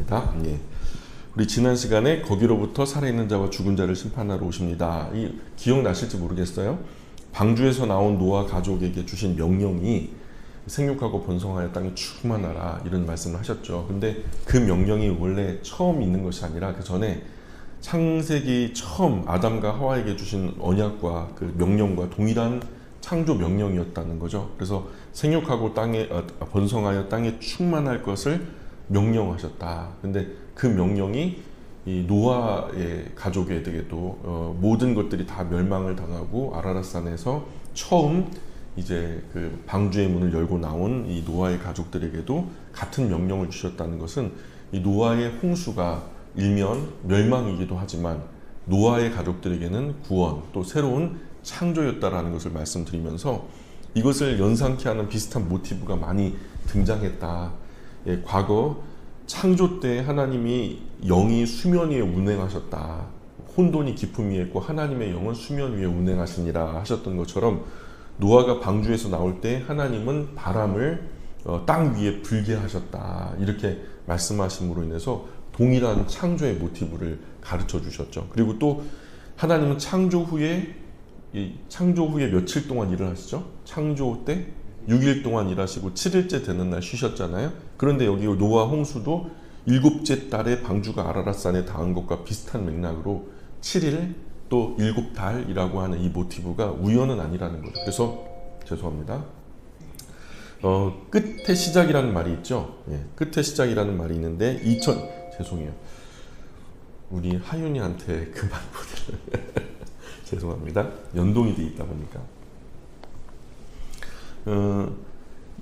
죄송합니다. 예. 우리 지난 시간에 거기로부터 살아있는 자와 죽은 자를 심판하러 오십니다. 기억나실지 모르겠어요. 방주에서 나온 노아 가족에게 주신 명령이 생육하고 번성하여 땅에 충만하라 이런 말씀을 하셨죠. 근데 그 명령이 원래 처음 있는 것이 아니라 그 전에 창세기 처음 아담과 하와에게 주신 언약과 그 명령과 동일한 창조 명령이었다는 거죠. 그래서 생육하고 땅에 번성하여 땅에 충만할 것을 명령하셨다. 근데 그 명령이 이 노아의 가족에게도 모든 것들이 다 멸망을 당하고 아라랏산에서 처음 이제 그 방주의 문을 열고 나온 이 노아의 가족들에게도 같은 명령을 주셨다는 것은 이 노아의 홍수가 일면 멸망이기도 하지만 노아의 가족들에게는 구원 또 새로운 창조였다라는 것을 말씀드리면서 이것을 연상케 하는 비슷한 모티브가 많이 등장했다. 예, 과거 창조 때 하나님이 영이 수면 위에 운행하셨다. 혼돈이 깊음 위에 있고 하나님의 영은 수면 위에 운행하시니라 하셨던 것처럼 노아가 방주에서 나올 때 하나님은 바람을 땅 위에 불게 하셨다. 이렇게 말씀하심으로 인해서 동일한 창조의 모티브를 가르쳐 주셨죠. 그리고 또 하나님은 창조 후에 며칠 동안 일을 하시죠? 창조 때 6일 동안 일하시고 7일째 되는 날 쉬셨잖아요. 그런데 여기 노아 홍수도 7째 달에 방주가 아라랏산에 닿은 것과 비슷한 맥락으로 7일 또 7달이라고 하는 이 모티브가 우연은 아니라는 거죠. 그래서 죄송합니다. 끝의 시작이라는 말이 있죠. 예, 끝의 시작이라는 말이 있는데 죄송해요. 우리 하윤이한테 그만 보내요. 죄송합니다. 연동이 돼 있다 보니까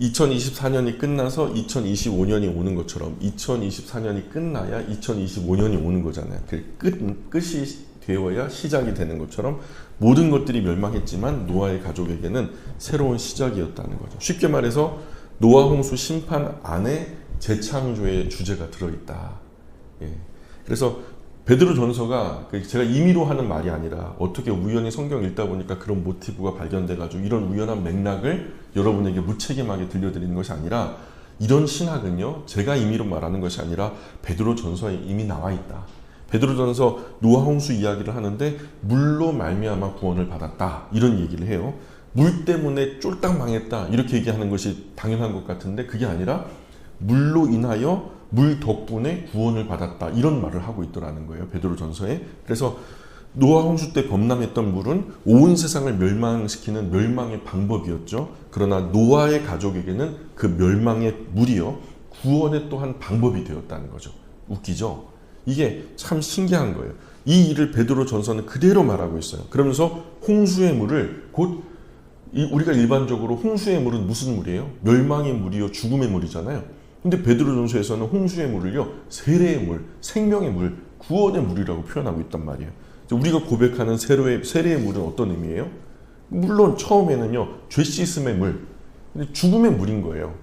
2024년이 끝나서 2025년이 오는 것처럼 2024년이 끝나야 2025년이 오는 거잖아요. 끝이 되어야 시작이 되는 것처럼 모든 것들이 멸망했지만 노아의 가족에게는 새로운 시작이었다는 거죠. 쉽게 말해서 노아 홍수 심판 안에 재창조의 주제가 들어있다. 예. 그래서 베드로전서가 제가 임의로 하는 말이 아니라 어떻게 우연히 성경 읽다 보니까 그런 모티브가 발견돼가지고 이런 우연한 맥락을 여러분에게 무책임하게 들려드리는 것이 아니라 이런 신학은요 제가 임의로 말하는 것이 아니라 베드로전서에 이미 나와 있다. 베드로전서 노아 홍수 이야기를 하는데 물로 말미암아 구원을 받았다 이런 얘기를 해요. 물 때문에 쫄딱 망했다 이렇게 얘기하는 것이 당연한 것 같은데 그게 아니라 물로 인하여 물 덕분에 구원을 받았다 이런 말을 하고 있더라는 거예요. 베드로전서에. 그래서 노아 홍수 때 범람했던 물은 온 세상을 멸망시키는 멸망의 방법이었죠. 그러나 노아의 가족에게는 그 멸망의 물이요 구원의 또한 방법이 되었다는 거죠. 웃기죠? 이게 참 신기한 거예요. 이 일을 베드로전서는 그대로 말하고 있어요. 그러면서 홍수의 물을 곧 우리가 일반적으로 홍수의 물은 무슨 물이에요? 멸망의 물이요 죽음의 물이잖아요. 근데 베드로전서에서는 홍수의 물을요 세례의 물, 생명의 물, 구원의 물이라고 표현하고 있단 말이에요. 우리가 고백하는 세례의 물은 어떤 의미예요? 물론 처음에는요 죄 씻음의 물, 근데 죽음의 물인 거예요.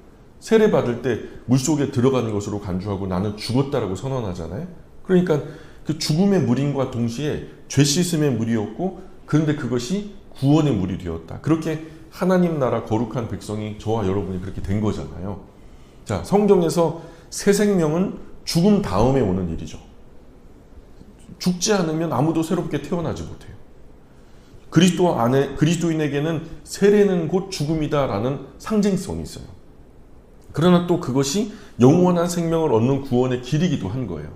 세례 받을 때 물속에 들어가는 것으로 간주하고 나는 죽었다라고 선언하잖아요. 그러니까 그 죽음의 물인과 동시에 죄 씻음의 물이었고 그런데 그것이 구원의 물이 되었다. 그렇게 하나님 나라 거룩한 백성이 저와 여러분이 그렇게 된 거잖아요. 자, 성경에서 새 생명은 죽음 다음에 오는 일이죠. 죽지 않으면 아무도 새롭게 태어나지 못해요. 그리스도인에게는 세례는 곧 죽음이다라는 상징성이 있어요. 그러나 또 그것이 영원한 생명을 얻는 구원의 길이기도 한 거예요.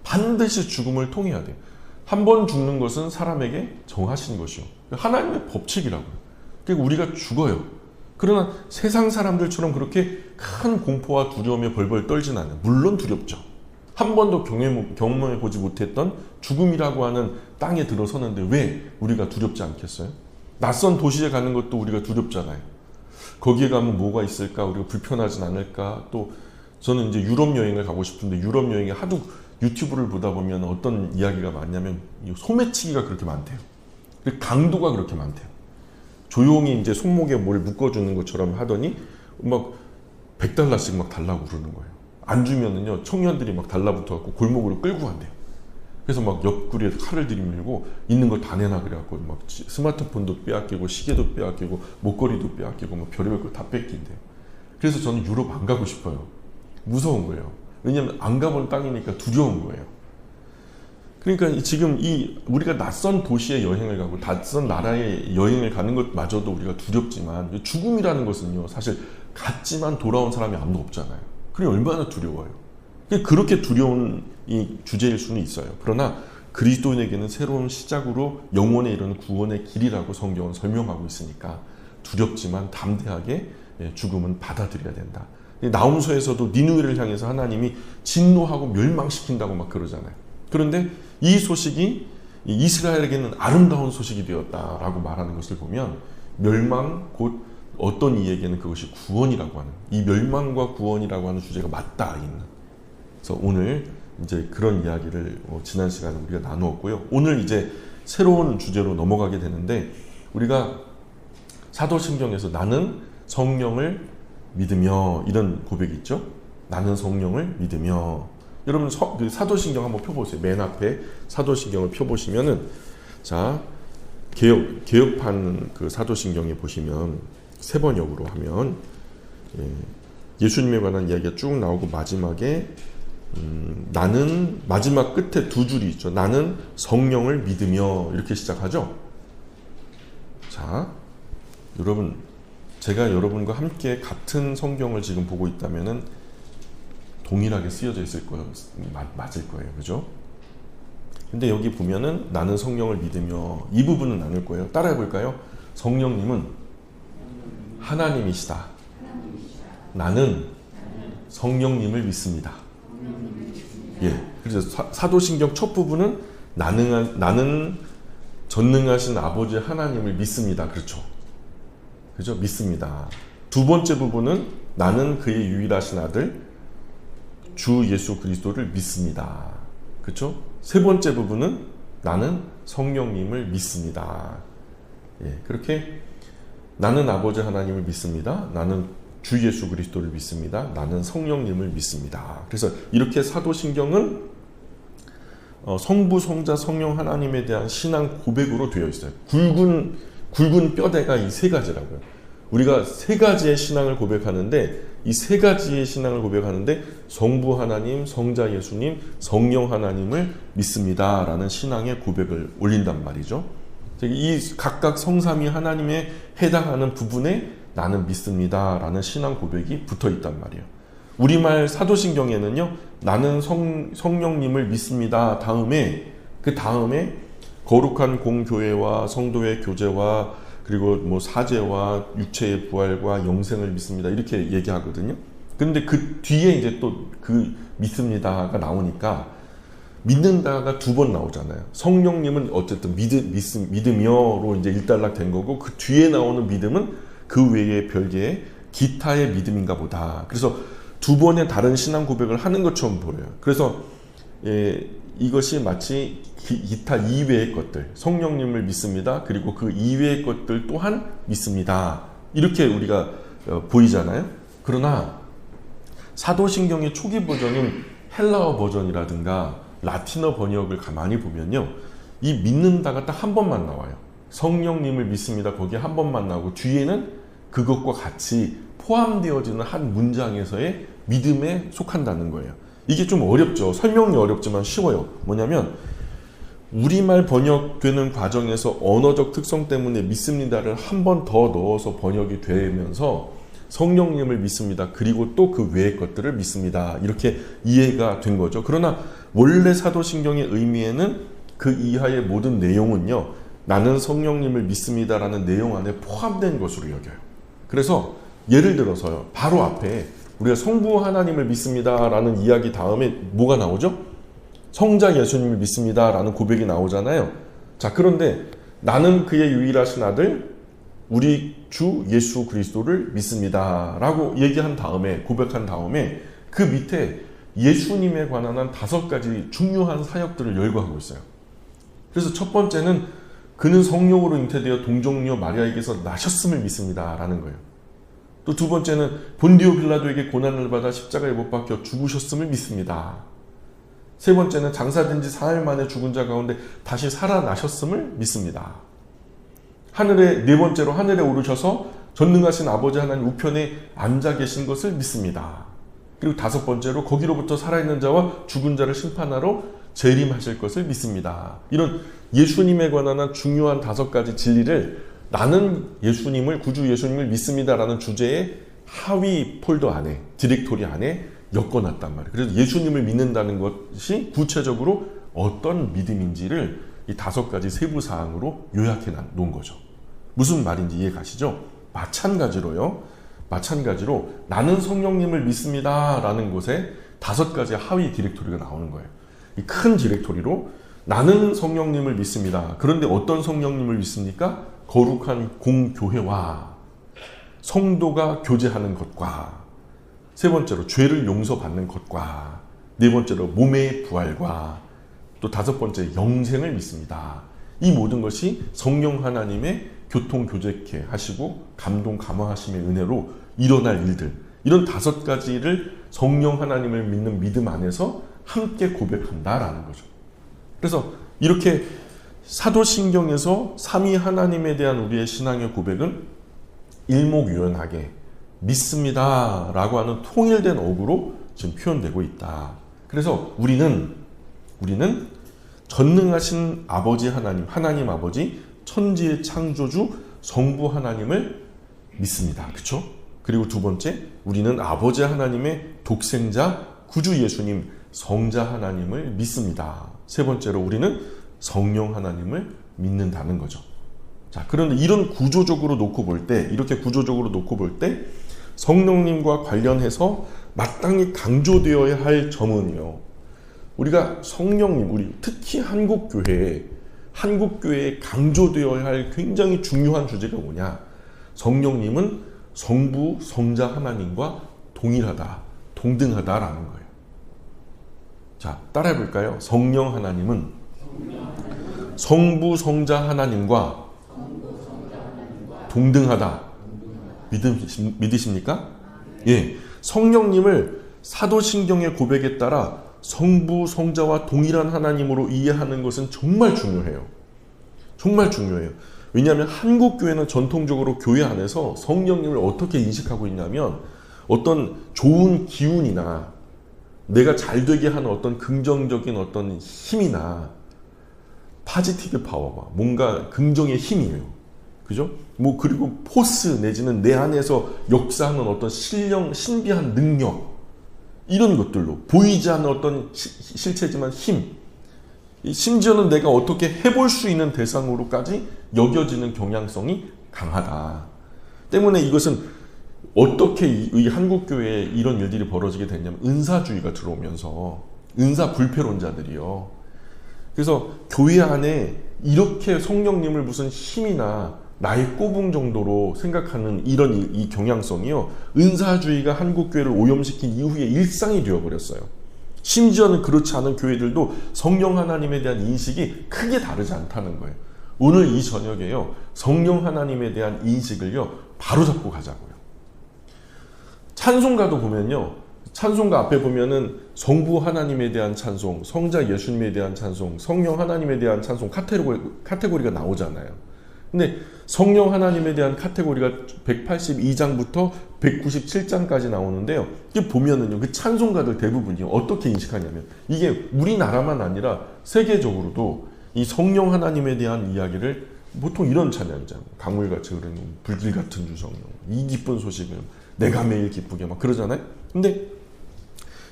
반드시 죽음을 통해야 돼요. 한 번 죽는 것은 사람에게 정하신 것이요. 하나님의 법칙이라고요. 그러니까 우리가 죽어요. 그러나 세상 사람들처럼 그렇게 큰 공포와 두려움에 벌벌 떨진 않아요. 물론 두렵죠. 한 번도 경험해보지 못했던 죽음이라고 하는 땅에 들어서는데 왜 우리가 두렵지 않겠어요? 낯선 도시에 가는 것도 우리가 두렵잖아요. 거기에 가면 뭐가 있을까? 우리가 불편하진 않을까? 또 저는 이제 유럽 여행을 가고 싶은데 유럽 여행에 하도 유튜브를 보다 보면 어떤 이야기가 많냐면 소매치기가 그렇게 많대요. 강도가 그렇게 많대요. 조용히 이제 손목에 뭘 묶어주는 것처럼 하더니 막 $100씩 막 달라고 그러는 거예요. 안 주면은요 청년들이 막 달라붙어갖고 골목으로 끌고 간대요. 그래서 막 옆구리에 칼을 들이밀고 있는 걸 다 내놔 그래갖고 막 스마트폰도 빼앗기고 시계도 빼앗기고 목걸이도 빼앗기고 뭐 별의별 걸 다 뺏긴대요. 그래서 저는 유럽 안 가고 싶어요. 무서운 거예요. 왜냐하면 안 가본 땅이니까 두려운 거예요. 그러니까 지금 우리가 낯선 도시에 여행을 가고 낯선 나라에 여행을 가는 것마저도 우리가 두렵지만 죽음이라는 것은요, 사실 갔지만 돌아온 사람이 아무도 없잖아요. 그게 얼마나 두려워요. 그렇게 두려운 이 주제일 수는 있어요. 그러나 그리스도인에게는 새로운 시작으로 영원에 이르는 구원의 길이라고 성경은 설명하고 있으니까 두렵지만 담대하게 죽음은 받아들여야 된다. 나훔서에서도 니느웨를 향해서 하나님이 진노하고 멸망시킨다고 막 그러잖아요. 그런데 이 소식이 이스라엘에게는 아름다운 소식이 되었다라고 말하는 것을 보면 멸망 곧 어떤 이에게는 그것이 구원이라고 하는, 이 멸망과 구원이라고 하는 주제가 맞닿아 있는. 그래서 오늘 이제 그런 이야기를 지난 시간에 우리가 나누었고요. 오늘 이제 새로운 주제로 넘어가게 되는데, 우리가 사도신경에서 나는 성령을 믿으며 이런 고백이 있죠. 나는 성령을 믿으며. 여러분 그 사도신경 한번 펴보세요. 맨 앞에 사도신경을 펴보시면은, 자, 개혁판 그 사도신경에 보시면 세 번역으로 하면 예수님에 관한 이야기가 쭉 나오고 마지막에 나는, 마지막 끝에 두 줄이 있죠. 나는 성령을 믿으며 이렇게 시작하죠. 자, 여러분, 제가 여러분과 함께 같은 성경을 지금 보고 있다면은 동일하게 쓰여져 있을 거예요. 맞을 거예요. 그죠? 근데 여기 보면은 나는 성령을 믿으며, 이 부분은 나눌 거예요. 따라해 볼까요? 성령님은 하나님이시다. 나는 성령님을 믿습니다. 예. 그래서 사도신경 첫 부분은 나는 전능하신 아버지 하나님을 믿습니다. 그렇죠? 그죠? 믿습니다. 두 번째 부분은 나는 그의 유일하신 아들 주 예수 그리스도를 믿습니다. 그렇죠? 세 번째 부분은 나는 성령님을 믿습니다. 예, 그렇게 나는 아버지 하나님을 믿습니다. 나는 주 예수 그리스도를 믿습니다. 나는 성령님을 믿습니다. 그래서 이렇게 사도신경은 성부, 성자, 성령 하나님에 대한 신앙 고백으로 되어 있어요. 굵은 뼈대가 이 세 가지라고요. 우리가 세 가지의 신앙을 고백하는데, 이 세 가지의 신앙을 고백하는데 성부 하나님, 성자 예수님, 성령 하나님을 믿습니다라는 신앙의 고백을 올린단 말이죠. 이 각각 성삼위 하나님에 해당하는 부분에 나는 믿습니다라는 신앙 고백이 붙어 있단 말이에요. 우리말 사도신경에는요, 나는 성령님을 믿습니다 다음에, 그 다음에 거룩한 공교회와 성도의 교제와 그리고 뭐 사제와 육체의 부활과 영생을 믿습니다 이렇게 얘기하거든요. 그런데 그 뒤에 이제 또 그 믿습니다가 나오니까 믿는다가 두 번 나오잖아요. 성령님은 어쨌든 믿으며로 이제 일단락 된 거고, 그 뒤에 나오는 믿음은 그 외에 별개의 기타의 믿음인가 보다. 그래서 두 번의 다른 신앙 고백을 하는 것처럼 보여요. 그래서 이것이 마치 기타 이외의 것들, 성령님을 믿습니다. 그리고 그 이외의 것들 또한 믿습니다. 이렇게 우리가 보이잖아요. 그러나 사도신경의 초기 버전인 헬라어 버전이라든가 라틴어 번역을 가만히 보면요, 이 믿는다가 딱 한 번만 나와요. 성령님을 믿습니다. 거기에 한 번만 나오고, 뒤에는 그것과 같이 포함되어지는 한 문장에서의 믿음에 속한다는 거예요. 이게 좀 어렵죠. 설명이 어렵지만 쉬워요. 뭐냐면 우리말 번역되는 과정에서 언어적 특성 때문에 믿습니다를 한 번 더 넣어서 번역이 되면서 성령님을 믿습니다. 그리고 또 그 외의 것들을 믿습니다. 이렇게 이해가 된 거죠. 그러나 원래 사도신경의 의미에는 그 이하의 모든 내용은요, 나는 성령님을 믿습니다라는 내용 안에 포함된 것으로 여겨요. 그래서 예를 들어서요, 바로 앞에 우리가 성부 하나님을 믿습니다라는 이야기 다음에 뭐가 나오죠? 성자 예수님을 믿습니다라는 고백이 나오잖아요. 자, 그런데 나는 그의 유일하신 아들 우리 주 예수 그리스도를 믿습니다라고 얘기한 다음에, 고백한 다음에 그 밑에 예수님에 관한 한 5가지 중요한 사역들을 열거하고 있어요. 그래서 첫 번째는 그는 성령으로 잉태되어 동정녀 마리아에게서 나셨음을 믿습니다라는 거예요. 또 두 번째는 본디오 빌라도에게 고난을 받아 십자가에 못 박혀 죽으셨음을 믿습니다. 세 번째는 장사된 지 사흘 만에 죽은 자 가운데 다시 살아나셨음을 믿습니다. 네 번째로 하늘에 오르셔서 전능하신 아버지 하나님 우편에 앉아 계신 것을 믿습니다. 그리고 다섯 번째로 거기로부터 살아있는 자와 죽은 자를 심판하러 재림하실 것을 믿습니다. 이런 예수님에 관한 중요한 다섯 가지 진리를 나는 예수님을, 구주 예수님을 믿습니다라는 주제의 하위 폴더 안에, 디렉토리 안에 엮어놨단 말이에요. 그래서 예수님을 믿는다는 것이 구체적으로 어떤 믿음인지를 이 다섯 가지 세부 사항으로 요약해 놓은 거죠. 무슨 말인지 이해 가시죠? 마찬가지로 나는 성령님을 믿습니다 라는 곳에 다섯 가지 하위 디렉토리가 나오는 거예요. 이 큰 디렉토리로 나는 성령님을 믿습니다. 그런데 어떤 성령님을 믿습니까? 거룩한 공교회와 성도가 교제하는 것과, 세 번째로 죄를 용서받는 것과, 네 번째로 몸의 부활과, 또 다섯 번째 영생을 믿습니다. 이 모든 것이 성령 하나님의 교통교제케 하시고 감동 감화하심의 은혜로 일어날 일들, 이런 다섯 가지를 성령 하나님을 믿는 믿음 안에서 함께 고백한다라는 거죠. 그래서 이렇게 사도신경에서 삼위 하나님에 대한 우리의 신앙의 고백은 일목요연하게 믿습니다 라고 하는 통일된 어구로 지금 표현되고 있다. 그래서 우리는 전능하신 아버지 하나님 아버지, 천지의 창조주 성부 하나님을 믿습니다. 그렇죠? 그리고 두 번째, 우리는 아버지 하나님의 독생자 구주 예수님 성자 하나님을 믿습니다. 세 번째로 우리는 성령 하나님을 믿는다는 거죠. 자, 그런데 이런 구조적으로 놓고 볼 때, 이렇게 구조적으로 놓고 볼 때 성령님과 관련해서 마땅히 강조되어야 할 점은요, 우리가 성령님, 우리 특히 한국교회에 강조되어야 할 굉장히 중요한 주제가 뭐냐? 성령님은 성부, 성자 하나님과 동일하다, 동등하다라는 거예요. 자, 따라해 볼까요? 성령 하나님은 성부, 성자 하나님과 동등하다. 믿으십니까? 예. 성령님을 사도신경의 고백에 따라 성부, 성자와 동일한 하나님으로 이해하는 것은 정말 중요해요. 정말 중요해요. 왜냐하면 한국교회는 전통적으로 교회 안에서 성령님을 어떻게 인식하고 있냐면 어떤 좋은 기운이나 내가 잘 되게 하는 어떤 긍정적인 어떤 힘이나 파지티브 파워가 뭔가 긍정의 힘이에요. 그죠? 뭐 그리고 포스 내지는 내 안에서 역사하는 어떤 신비한 능력, 이런 것들로 보이지 않는 어떤 실체지만 힘, 심지어는 내가 어떻게 해볼 수 있는 대상으로까지 여겨지는 경향성이 강하다. 때문에 이것은 어떻게 이 한국교회에 이런 일들이 벌어지게 됐냐면 은사주의가 들어오면서 은사 불패론자들이요. 그래서 교회 안에 이렇게 성령님을 무슨 힘이나 나의 꼬붕 정도로 생각하는 이런 이 경향성이요, 은사주의가 한국교회를 오염시킨 이후의 일상이 되어버렸어요. 심지어는 그렇지 않은 교회들도 성령 하나님에 대한 인식이 크게 다르지 않다는 거예요. 오늘 이 저녁에요, 성령 하나님에 대한 인식을요 바로잡고 가자고요. 찬송가도 보면요, 찬송가 앞에 보면은 성부 하나님에 대한 찬송, 성자 예수님에 대한 찬송, 성령 하나님에 대한 찬송 카테고리가 나오잖아요. 근데 성령 하나님에 대한 카테고리가 182장부터 197장까지 나오는데요. 이게 보면은요, 그 찬송가들 대부분이 어떻게 인식하냐면, 이게 우리나라만 아니라 세계적으로도 이 성령 하나님에 대한 이야기를 보통 이런 찬양이잖아요. 강물같이 흐르는 불길 같은 주 성령, 이 기쁜 소식을 내가 매일 기쁘게 막 그러잖아요. 근데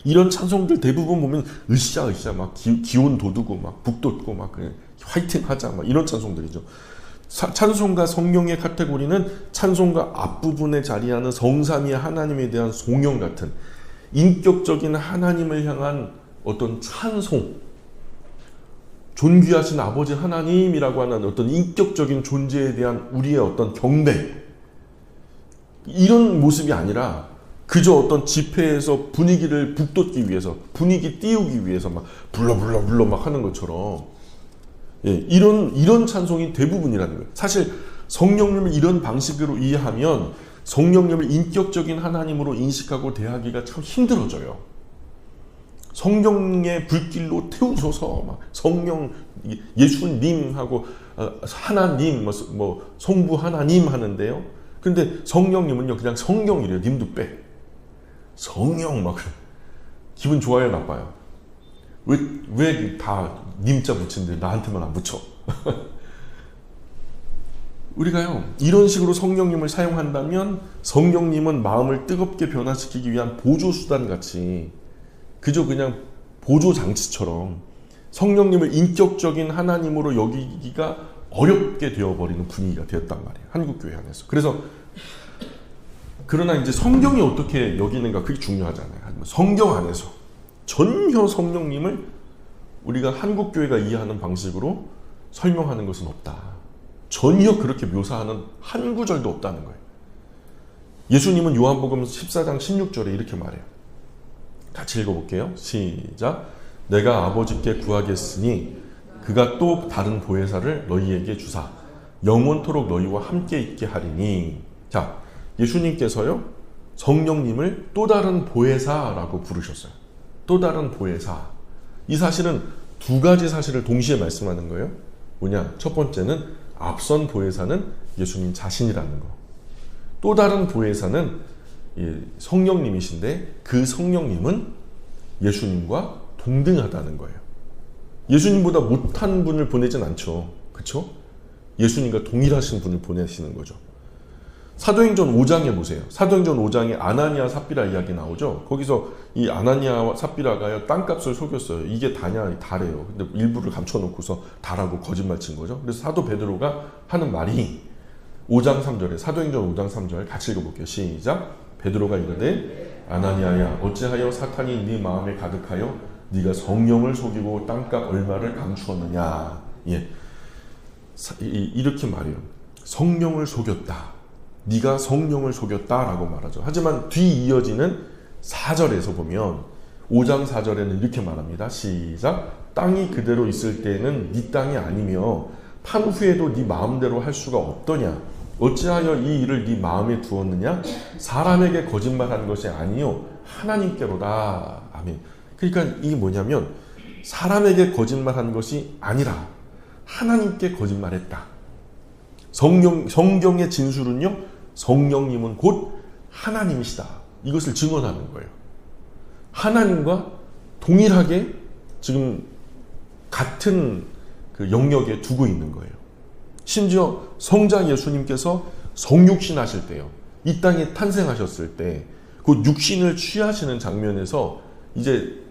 이런 찬송들 대부분 보면 으쌰으쌰 막 기온 돋우고 막 북돋고 막 화이팅 하자 막 이런 찬송들이죠. 찬송가 성령의 카테고리는 찬송가 앞부분에 자리하는 성삼위 하나님에 대한 송영 같은 인격적인 하나님을 향한 어떤 찬송, 존귀하신 아버지 하나님이라고 하는 어떤 인격적인 존재에 대한 우리의 어떤 경배, 이런 모습이 아니라 그저 어떤 집회에서 분위기를 북돋기 위해서, 분위기 띄우기 위해서 막 불러 막 하는 것처럼, 예, 이런 찬송이 대부분이라는 거예요. 사실 성령님을 이런 방식으로 이해하면 성령님을 인격적인 하나님으로 인식하고 대하기가 참 힘들어져요. 성령의 불길로 태우소서, 막 성령 예수님하고 하나님, 뭐 성부 하나님 하는데요. 근데 성령님은요 그냥 성령이래요. 님도 빼. 성령 막 기분 좋아요, 나빠요? 왜 다 님자 붙이는데 나한테만 안 붙여? 우리가요, 이런 식으로 성령님을 사용한다면 성령님은 마음을 뜨겁게 변화시키기 위한 보조수단 같이, 그저 그냥 보조장치처럼 성령님을 인격적인 하나님으로 여기기가 어렵게 되어버리는 분위기가 되었단 말이에요, 한국교회 안에서. 그래서 그러나 이제 성경이 어떻게 여기는가, 그게 중요하잖아요. 성경 안에서 전혀 성령님을 우리가 한국교회가 이해하는 방식으로 설명하는 것은 없다. 전혀 그렇게 묘사하는 한 구절도 없다는 거예요. 예수님은 요한복음 14장 16절에 이렇게 말해요. 같이 읽어볼게요. 시작. 내가 아버지께 구하겠으니 그가 또 다른 보혜사를 너희에게 주사 영원토록 너희와 함께 있게 하리니. 자, 예수님께서요, 성령님을 또 다른 보혜사라고 부르셨어요. 또 다른 보혜사. 이 사실은 두 가지 사실을 동시에 말씀하는 거예요. 뭐냐? 첫 번째는 앞선 보혜사는 예수님 자신이라는 거. 또 다른 보혜사는 성령님이신데 그 성령님은 예수님과 동등하다는 거예요. 예수님보다 못한 분을 보내진 않죠. 그렇죠? 예수님과 동일하신 분을 보내시는 거죠. 사도행전 5장에 보세요. 사도행전 5장에 아나니아 삽비라 이야기 나오죠. 거기서 이 아나니아와 삽비라가요, 땅값을 속였어요. 이게 다냐? 다래요. 근데 일부를 감춰놓고서 다라고 거짓말 친 거죠. 그래서 사도 베드로가 하는 말이 5장 3절에, 사도행전 5장 3절 같이 읽어볼게요. 시작. 베드로가 이르되 아나니아야, 어찌하여 사탄이 네 마음에 가득하여 네가 성령을 속이고 땅값 얼마를 감추었느냐. 예, 이렇게 말해요. 성령을 속였다. 네가 성령을 속였다라고 말하죠. 하지만 뒤 이어지는 4절에서 보면 5장 4절에는 이렇게 말합니다. 시작. 땅이 그대로 있을 때에는 네 땅이 아니며 판 후에도 네 마음대로 할 수가 없더냐. 어찌하여 이 일을 네 마음에 두었느냐. 사람에게 거짓말한 것이 아니요 하나님께로다. 아멘. 그러니까 이게 뭐냐면 사람에게 거짓말한 것이 아니라 하나님께 거짓말했다. 성경의 진술은요, 성령님은 곧 하나님이시다. 이것을 증언하는 거예요. 하나님과 동일하게 지금 같은 그 영역에 두고 있는 거예요. 심지어 성자 예수님께서 성육신 하실 때요, 이 땅에 탄생하셨을 때 그 육신을 취하시는 장면에서 이제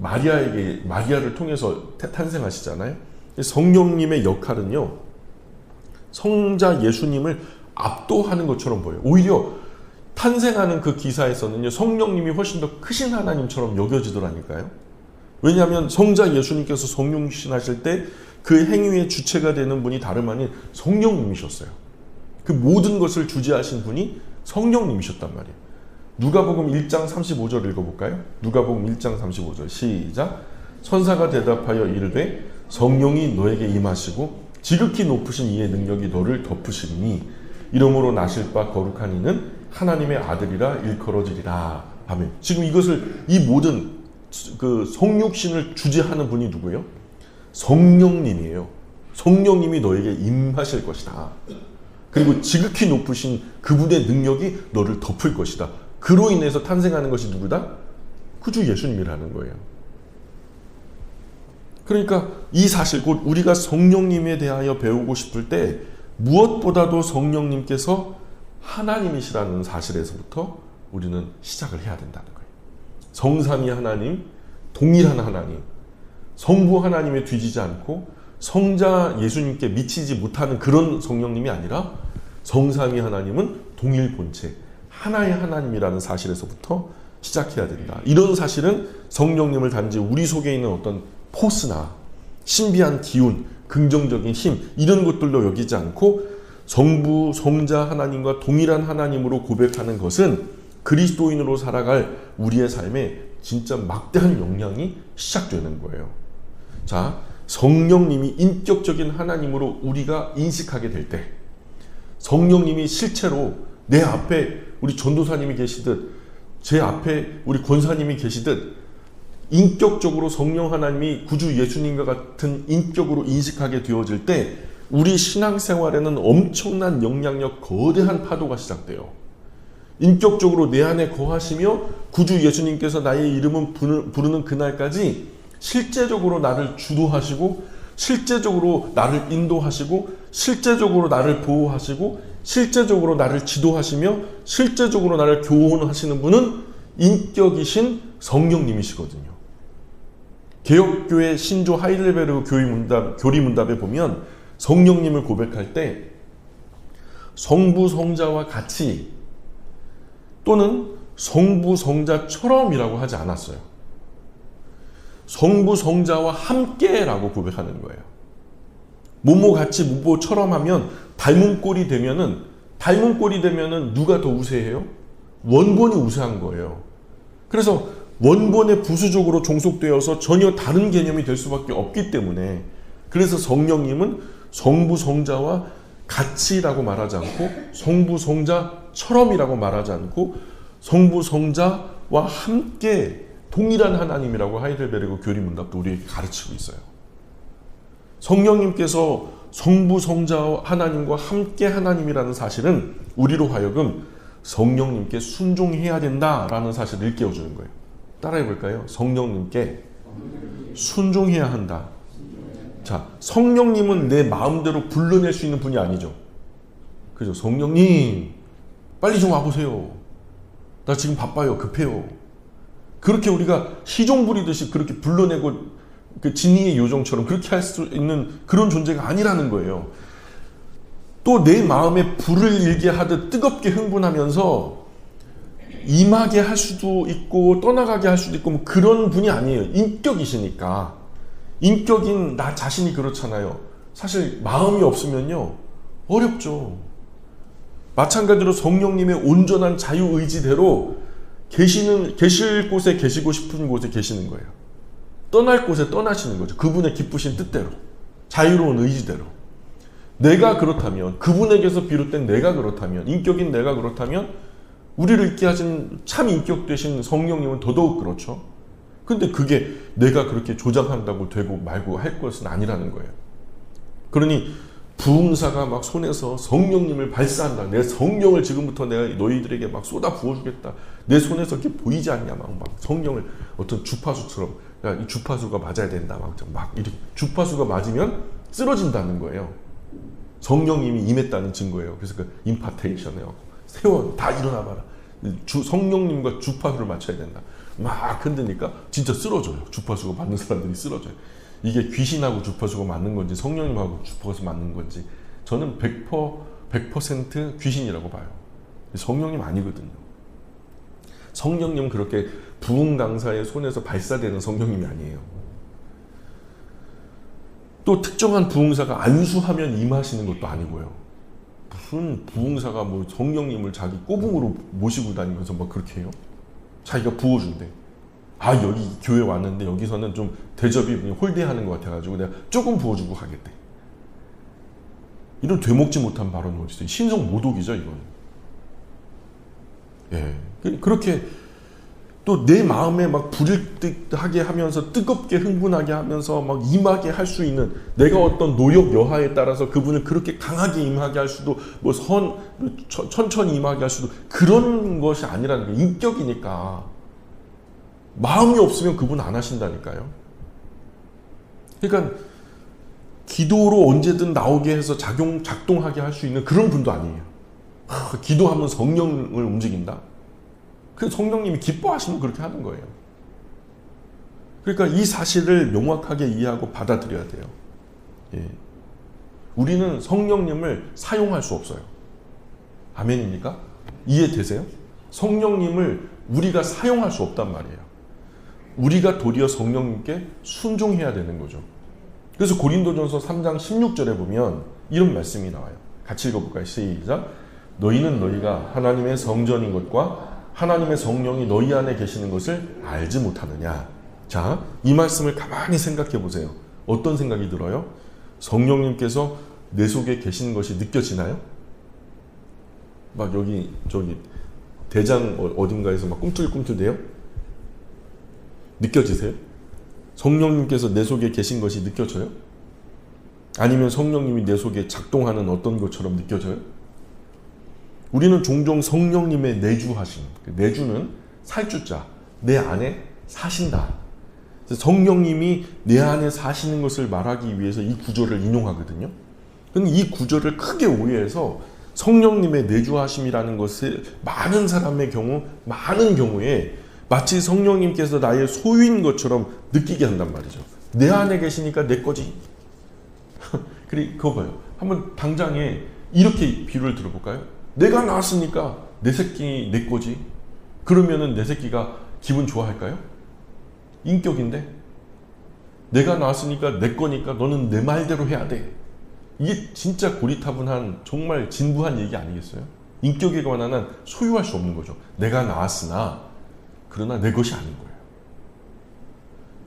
마리아를 통해서 탄생하시잖아요. 성령님의 역할은요, 성자 예수님을 압도하는 것처럼 보여요. 오히려 탄생하는 그 기사에서는요, 성령님이 훨씬 더 크신 하나님처럼 여겨지더라니까요. 왜냐하면 성자 예수님께서 성육신 하실 때 그 행위의 주체가 되는 분이 다름 아닌 성령님이셨어요. 그 모든 것을 주재하신 분이 성령님이셨단 말이에요. 누가복음 1장 35절 읽어볼까요? 누가복음 1장 35절 시작. 천사가 대답하여 이르되 성령이 너에게 임하시고 지극히 높으신 이의 능력이 너를 덮으시리니 이러므로 나실 바 거룩한 이는 하나님의 아들이라 일컬어지리라. 아멘. 지금 이것을, 이 모든 그 성육신을 주재하는 분이 누구예요? 성령님이에요. 성령님이 너에게 임하실 것이다. 그리고 지극히 높으신 그분의 능력이 너를 덮을 것이다. 그로 인해서 탄생하는 것이 누구다? 구주 예수님이라는 거예요. 그러니까 이 사실, 곧 우리가 성령님에 대하여 배우고 싶을 때 무엇보다도 성령님께서 하나님이시라는 사실에서부터 우리는 시작을 해야 된다는 거예요. 성삼위 하나님, 동일한 하나님, 성부 하나님에 뒤지지 않고 성자 예수님께 미치지 못하는 그런 성령님이 아니라 성삼위 하나님은 동일 본체, 하나의 하나님이라는 사실에서부터 시작해야 된다. 이런 사실은 성령님을 단지 우리 속에 있는 어떤 포스나 신비한 기운, 긍정적인 힘, 이런 것들로 여기지 않고 성부, 성자 하나님과 동일한 하나님으로 고백하는 것은 그리스도인으로 살아갈 우리의 삶에 진짜 막대한 영향이 시작되는 거예요. 자, 성령님이 인격적인 하나님으로 우리가 인식하게 될 때, 성령님이 실체로 내 앞에 우리 전도사님이 계시듯, 제 앞에 우리 권사님이 계시듯 인격적으로 성령 하나님이 구주 예수님과 같은 인격으로 인식하게 되어질 때 우리 신앙생활에는 엄청난 영향력, 거대한 파도가 시작돼요. 인격적으로 내 안에 거하시며 구주 예수님께서 나의 이름은 부르는 그날까지 실제적으로 나를 주도하시고 실제적으로 나를 인도하시고 실제적으로 나를 보호하시고 실제적으로 나를 지도하시며 실제적으로 나를 교훈하시는 분은 인격이신 성령님이시거든요. 개혁교회 신조 하이델베르그 교리문답에 보면 성령님을 고백할 때 성부 성자와 같이 또는 성부 성자처럼이라고 하지 않았어요. 성부 성자와 함께라고 고백하는 거예요. 모모같이 무보처럼 하면 닮은 꼴이 되면은 누가 더 우세해요? 원본이 우세한 거예요. 그래서 원본에 부수적으로 종속되어서 전혀 다른 개념이 될 수밖에 없기 때문에 그래서 성령님은 성부 성자와 같이라고 말하지 않고 성부 성자처럼이라고 말하지 않고 성부 성자와 함께 동일한 하나님이라고 하이델베르그 교리문답도 우리에게 가르치고 있어요. 성령님께서 성부 성자 하나님과 함께 하나님이라는 사실은 우리로 하여금 성령님께 순종해야 된다라는 사실을 일깨워주는 거예요. 따라해 볼까요? 성령님께 순종해야 한다. 자, 성령님은 내 마음대로 불러낼 수 있는 분이 아니죠. 그죠? 성령님, 빨리 좀 와보세요. 나 지금 바빠요. 급해요. 그렇게 우리가 시종 부리듯이 그렇게 불러내고 그 진리의 요정처럼 그렇게 할 수 있는 그런 존재가 아니라는 거예요. 또 내 마음에 불을 일게 하듯 뜨겁게 흥분하면서 임하게 할 수도 있고 떠나가게 할 수도 있고 뭐 그런 분이 아니에요. 인격이시니까. 인격인 나 자신이 그렇잖아요. 사실 마음이 없으면요 어렵죠. 마찬가지로 성령님의 온전한 자유의지대로 계실 곳에 계시고 싶은 곳에 계시는 거예요. 떠날 곳에 떠나시는 거죠. 그분의 기쁘신 뜻대로 자유로운 의지대로. 내가 그렇다면 그분에게서 비롯된 내가 그렇다면 인격인 내가 그렇다면 우리를 있게 하신 참 인격 되신 성령님은 더더욱 그렇죠. 근데 그게 내가 그렇게 조장한다고 되고 말고 할 것은 아니라는 거예요. 그러니 부흥사가 막 손에서 성령님을 발사한다. 내 성령을 지금부터 내가 너희들에게 막 쏟아 부어주겠다. 내 손에서 이렇게 보이지 않냐. 막 성령을 어떤 주파수처럼 야, 이 주파수가 맞아야 된다. 막 이렇게 주파수가 맞으면 쓰러진다는 거예요. 성령님이 임했다는 증거예요. 그래서 그 임파테이션이요. 세워 다 일어나봐라. 성령님과 주파수를 맞춰야 된다. 막 흔드니까 진짜 쓰러져요. 주파수가 맞는 사람들이 쓰러져요. 이게 귀신하고 주파수가 맞는 건지 성령님하고 주파수가 맞는 건지 저는 100% 귀신이라고 봐요. 성령님 아니거든요. 성령님은 그렇게 부흥 강사의 손에서 발사되는 성령님이 아니에요. 또 특정한 부흥사가 안수하면 임하시는 것도 아니고요. 무슨 부흥사가 뭐 성령님을 자기 꼬붕으로 모시고 다니면서 막 그렇게 해요? 자기가 부어준대. 아, 여기 교회 왔는데 여기서는 좀 대접이 홀대하는 것 같아가지고 내가 조금 부어주고 가겠대. 이런 되먹지 못한 발언이 어디 있어요? 신성 모독이죠, 이건. 예. 그렇게 또 내 마음에 막 불을 하게 하면서 뜨겁게 흥분하게 하면서 막 임하게 할 수 있는 내가 어떤 노역 여하에 따라서 그분을 그렇게 강하게 임하게 할 수도 뭐 천천히 임하게 할 수도 그런 것이 아니라는 거예요. 인격이니까. 마음이 없으면 그분 안 하신다니까요. 그러니까 기도로 언제든 나오게 해서 작동하게 할 수 있는 그런 분도 아니에요. 기도하면 성령을 움직인다. 그 성령님이 기뻐하시면 그렇게 하는 거예요. 그러니까 이 사실을 명확하게 이해하고 받아들여야 돼요. 예. 우리는 성령님을 사용할 수 없어요. 아멘입니까? 이해되세요? 성령님을 우리가 사용할 수 없단 말이에요. 우리가 도리어 성령님께 순종해야 되는 거죠. 그래서 고린도전서 3장 16절에 보면 이런 말씀이 나와요. 같이 읽어볼까요? 시작. 너희는 너희가 하나님의 성전인 것과 하나님의 성령이 너희 안에 계시는 것을 알지 못하느냐. 자, 이 말씀을 가만히 생각해 보세요. 어떤 생각이 들어요? 성령님께서 내 속에 계시는 것이 느껴지나요? 막 여기 저기 대장 어딘가에서 막 꿈틀꿈틀대요? 느껴지세요? 성령님께서 내 속에 계신 것이 느껴져요? 아니면 성령님이 내 속에 작동하는 어떤 것처럼 느껴져요? 우리는 종종 성령님의 내주하심, 내주는 살주자, 내 안에 사신다. 성령님이 내 안에 사시는 것을 말하기 위해서 이 구절을 인용하거든요. 근데 이 구절을 크게 오해해서 성령님의 내주하심이라는 것을 많은 사람의 경우, 많은 경우에 마치 성령님께서 나의 소유인 것처럼 느끼게 한단 말이죠. 내 안에 계시니까 내 거지. 그거 봐요. 한번 당장에 이렇게 비유를 들어볼까요? 내가 낳았으니까 내 새끼 내 거지. 그러면은 내 새끼가 기분 좋아할까요? 인격인데? 내가 낳았으니까 내 거니까 너는 내 말대로 해야 돼. 이게 진짜 고리타분한 정말 진부한 얘기 아니겠어요? 인격에 관한 소유할 수 없는 거죠. 내가 낳았으나 그러나 내 것이 아닌 거예요.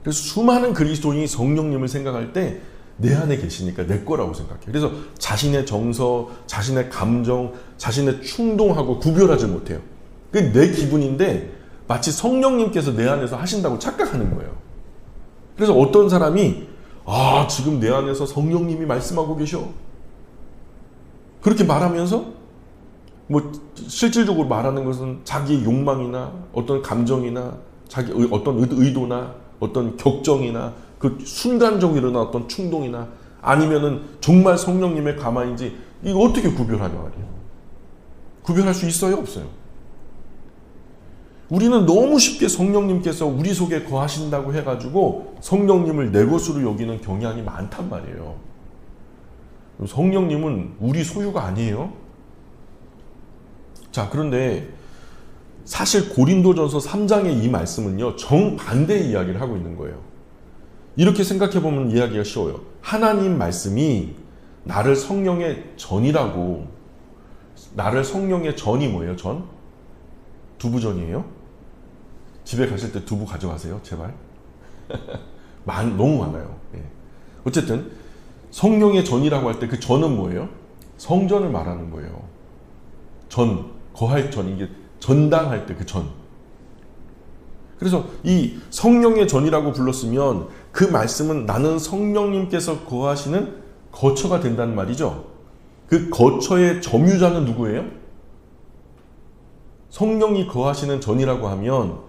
그래서 수많은 그리스도인이 성령님을 생각할 때 내 안에 계시니까 내 거라고 생각해요. 그래서 자신의 정서, 자신의 감정, 자신의 충동하고 구별하지 못해요. 그게 내 기분인데 마치 성령님께서 내 안에서 하신다고 착각하는 거예요. 그래서 어떤 사람이 지금 내 안에서 성령님이 말씀하고 계셔. 그렇게 말하면서 실질적으로 말하는 것은 자기의 욕망이나 어떤 감정이나 자기 어떤 의도나 어떤 격정이나 그 순간적으로 일어난 어떤 충동이나 아니면은 정말 성령님의 가만인지 이거 어떻게 구별하냐 말이에요. 구별할 수 있어요? 없어요? 우리는 너무 쉽게 성령님께서 우리 속에 거하신다고 해가지고 성령님을 내 것으로 여기는 경향이 많단 말이에요. 성령님은 우리 소유가 아니에요. 자, 그런데 사실 고린도전서 3장의 이 말씀은요, 정반대의 이야기를 하고 있는 거예요. 이렇게 생각해보면 이야기가 쉬워요. 하나님 말씀이 나를 성령의 전이라고, 나를 성령의 전이 뭐예요? 전? 두부전이에요? 집에 가실 때 두부 가져가세요, 제발. 너무 많아요. 예. 어쨌든 성령의 전이라고 할 때 그 전은 뭐예요? 성전을 말하는 거예요. 전, 거할 전, 이게 전당할 때 그 전. 그래서 이 성령의 전이라고 불렀으면 그 말씀은 나는 성령님께서 거하시는 거처가 된다는 말이죠. 그 거처의 점유자는 누구예요? 성령이 거하시는 전이라고 하면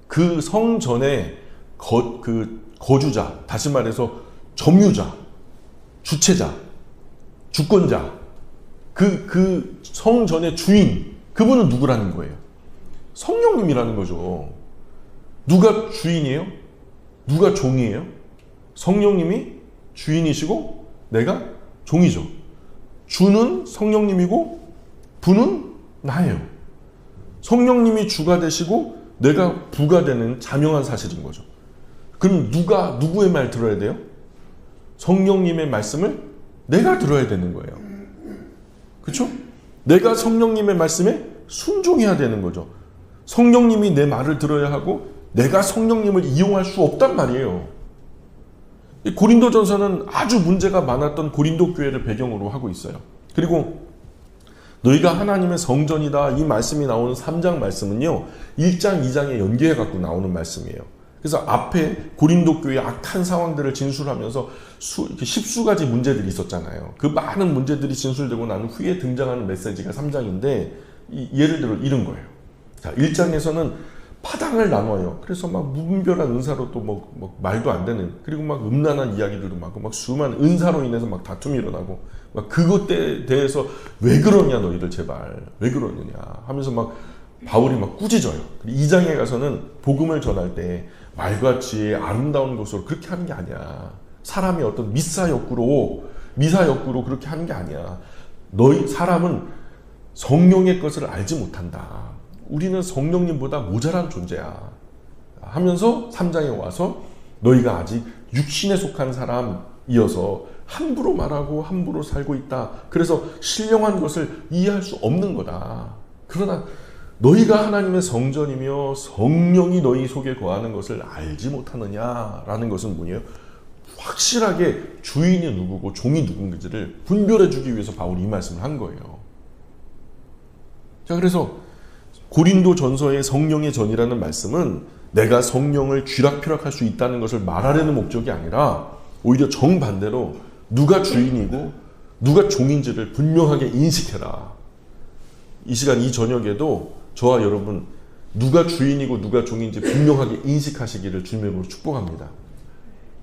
그 성전의 거주자, 다시 말해서 점유자, 주체자, 주권자, 그 성전의 주인, 그분은 누구라는 거예요? 성령님이라는 거죠. 누가 주인이에요? 누가 종이에요? 성령님이 주인이시고 내가 종이죠. 주는 성령님이고 부는 나예요. 성령님이 주가 되시고 내가 부가 되는 자명한 사실인 거죠. 그럼 누구의 말 들어야 돼요? 성령님의 말씀을 내가 들어야 되는 거예요. 그렇죠? 내가 성령님의 말씀에 순종해야 되는 거죠. 성령님이 내 말을 들어야 하고 내가 성령님을 이용할 수 없단 말이에요. 이 고린도전서는 아주 문제가 많았던 고린도 교회를 배경으로 하고 있어요. 그리고 너희가 하나님의 성전이다, 이 말씀이 나오는 3장 말씀은요 1장 2장에 연계해 갖고 나오는 말씀이에요. 그래서 앞에 고린도 교회의 악한 상황들을 진술하면서 십수 가지 문제들이 있었잖아요. 그 많은 문제들이 진술되고 난 후에 등장하는 메시지가 3장인데 예를 들어 이런 거예요. 자, 1장에서는 파당을 나눠요. 그래서 막 무분별한 은사로 또 뭐 말도 안 되는, 그리고 막 음란한 이야기들도 많고 막 수많은 은사로 인해서 막 다툼이 일어나고 막 그것에 대해서 왜 그러냐 너희들 제발 왜 그러느냐 하면서 막 바울이 막 꾸짖어요. 2장에 가서는 복음을 전할 때 말과 지혜의 아름다운 것으로 그렇게 하는 게 아니야. 사람이 어떤 미사 욕구로 그렇게 하는 게 아니야. 너희 사람은 성령의 것을 알지 못한다. 우리는 성령님보다 모자란 존재야 하면서 3장에 와서 너희가 아직 육신에 속한 사람이어서 함부로 말하고 함부로 살고 있다. 그래서 신령한 것을 이해할 수 없는 거다. 그러나 너희가 하나님의 성전이며 성령이 너희 속에 거하는 것을 알지 못하느냐라는 것은 뭐예요? 확실하게 주인이 누구고 종이 누군지를 분별해 주기 위해서 바울이 이 말씀을 한 거예요. 자, 그래서 고린도 전서의 성령의 전이라는 말씀은 내가 성령을 쥐락펴락할 수 있다는 것을 말하려는 목적이 아니라 오히려 정반대로 누가 주인이고 누가 종인지를 분명하게 인식해라. 이 시간 이 저녁에도 저와 여러분 누가 주인이고 누가 종인지 분명하게 인식하시기를 주님으로 축복합니다.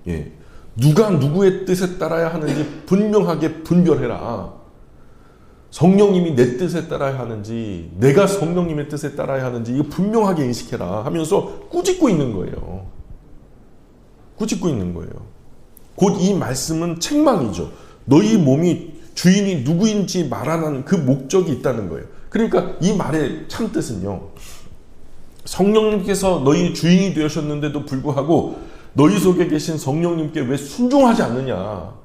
예. 누가 누구의 뜻에 따라야 하는지 분명하게 분별해라. 성령님이 내 뜻에 따라야 하는지 내가 성령님의 뜻에 따라야 하는지 이거 분명하게 인식해라 하면서 꾸짖고 있는 거예요. 꾸짖고 있는 거예요. 곧 이 말씀은 책망이죠. 너희 몸이 주인이 누구인지 말하는 그 목적이 있다는 거예요. 그러니까 이 말의 참 뜻은요. 성령님께서 너희 주인이 되셨는데도 불구하고 너희 속에 계신 성령님께 왜 순종하지 않느냐.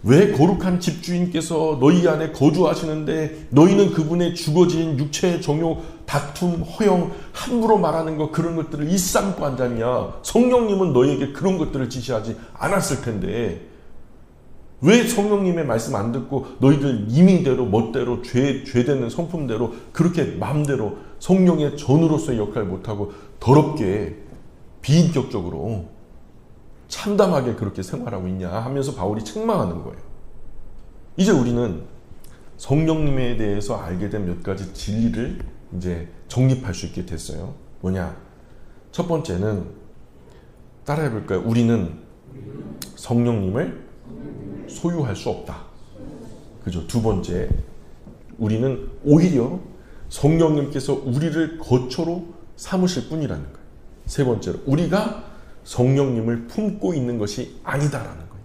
왜 거룩한 집주인께서 너희 안에 거주하시는데 너희는 그분의 주거지인 육체의 정욕, 다툼, 허영, 함부로 말하는 것 그런 것들을 일삼고 앉았냐. 성령님은 너희에게 그런 것들을 지시하지 않았을 텐데 왜 성령님의 말씀 안 듣고 너희들 임의대로 멋대로 죄되는 성품대로 그렇게 마음대로 성령의 전우로서의 역할을 못하고 더럽게 비인격적으로 참담하게 그렇게 생활하고 있냐 하면서 바울이 책망하는 거예요. 이제 우리는 성령님에 대해서 알게 된 몇 가지 진리를 이제 정립할 수 있게 됐어요. 뭐냐? 첫 번째는 따라해 볼까요? 우리는 성령님을 소유할 수 없다. 그죠? 두 번째, 우리는 오히려 성령님께서 우리를 거처로 삼으실 뿐이라는 거예요. 세 번째로, 우리가 성령님을 품고 있는 것이 아니다라는 거예요.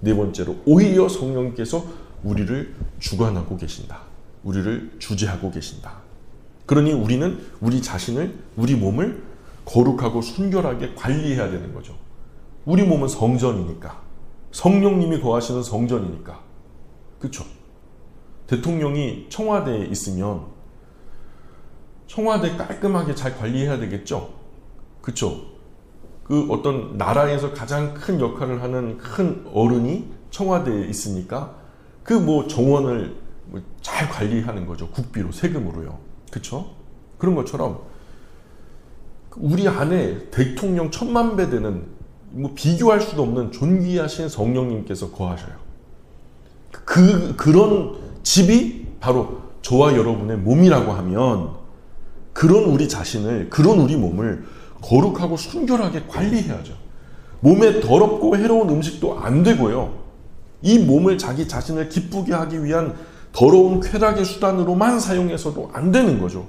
네 번째로, 오히려 성령님께서 우리를 주관하고 계신다. 우리를 주재하고 계신다. 그러니 우리는 우리 자신을, 우리 몸을 거룩하고 순결하게 관리해야 되는 거죠. 우리 몸은 성전이니까. 성령님이 거하시는 성전이니까. 그렇죠? 대통령이 청와대에 있으면 청와대 깔끔하게 잘 관리해야 되겠죠? 그렇죠? 그 어떤 나라에서 가장 큰 역할을 하는 큰 어른이 청와대에 있으니까 그 뭐 정원을 잘 관리하는 거죠. 국비로, 세금으로요. 그렇죠? 그런 것처럼 우리 안에 대통령 1000만 배 되는 뭐 비교할 수도 없는 존귀하신 성령님께서 거하셔요. 그런 집이 바로 저와 여러분의 몸이라고 하면 그런 우리 자신을, 그런 우리 몸을 거룩하고 순결하게 관리해야죠. 몸에 더럽고 해로운 음식도 안 되고요. 이 몸을 자기 자신을 기쁘게 하기 위한 더러운 쾌락의 수단으로만 사용해서도 안 되는 거죠.